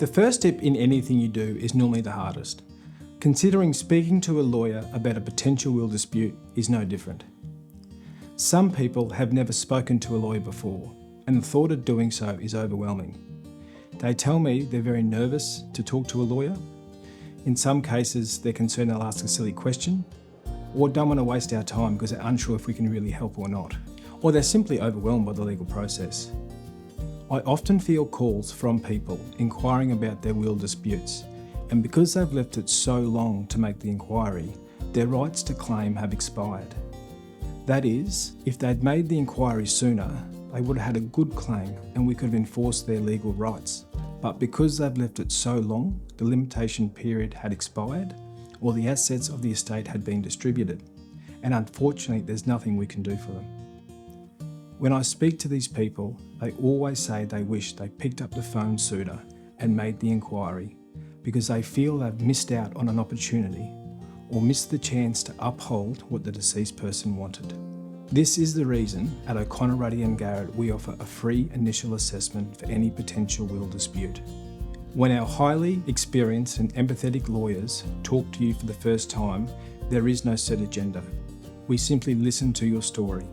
The first step in anything you do is normally the hardest. Considering speaking to a lawyer about a potential will dispute is no different. Some people have never spoken to a lawyer before, and the thought of doing so is overwhelming. They tell me they're very nervous to talk to a lawyer. In some cases, they're concerned they'll ask a silly question, or don't want to waste our time because they're unsure if we can really help or not, or they're simply overwhelmed by the legal process. I often feel calls from people inquiring about their will disputes, and because they've left it so long to make the inquiry, their rights to claim have expired. That is, if they'd made the inquiry sooner, they would have had a good claim and we could have enforced their legal rights. But because they've left it so long, the limitation period had expired, or the assets of the estate had been distributed, and unfortunately there's nothing we can do for them. When I speak to these people, they always say they wish they picked up the phone sooner and made the inquiry, because they feel they've missed out on an opportunity or missed the chance to uphold what the deceased person wanted. This is the reason at O'Connor, Ruddy and Garrett we offer a free initial assessment for any potential will dispute. When our highly experienced and empathetic lawyers talk to you for the first time, there is no set agenda. We simply listen to your story.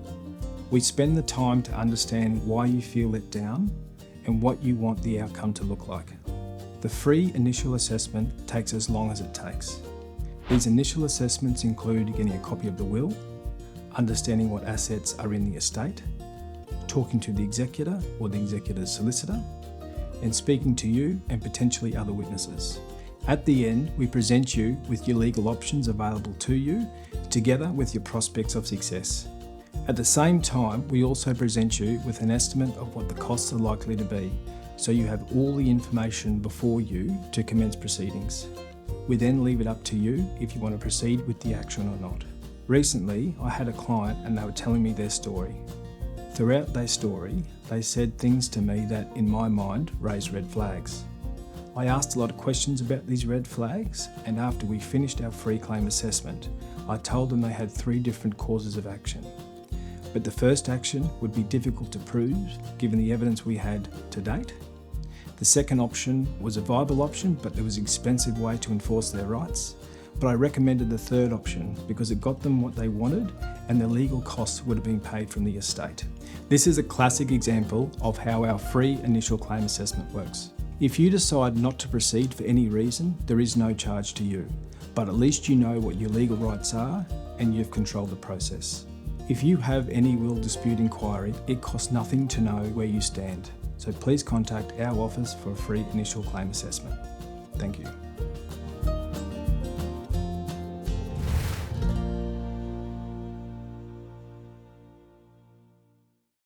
We spend the time to understand why you feel let down and what you want the outcome to look like. The free initial assessment takes as long as it takes. These initial assessments include getting a copy of the will, understanding what assets are in the estate, talking to the executor or the executor's solicitor, and speaking to you and potentially other witnesses. At the end, we present you with your legal options available to you, together with your prospects of success. At the same time, we also present you with an estimate of what the costs are likely to be, so you have all the information before you to commence proceedings. We then leave it up to you if you want to proceed with the action or not. Recently, I had a client and they were telling me their story. Throughout their story, they said things to me that, in my mind, raised red flags. I asked a lot of questions about these red flags, and after we finished our free claim assessment, I told them they had 3 different causes of action. But the first action would be difficult to prove given the evidence we had to date. The second option was a viable option, but it was an expensive way to enforce their rights. But I recommended the third option because it got them what they wanted and the legal costs would have been paid from the estate. This is a classic example of how our free initial claim assessment works. If you decide not to proceed for any reason, there is no charge to you, but at least you know what your legal rights are and you've controlled the process. If you have any will dispute inquiry, it costs nothing to know where you stand. So please contact our office for a free initial claim assessment. Thank you.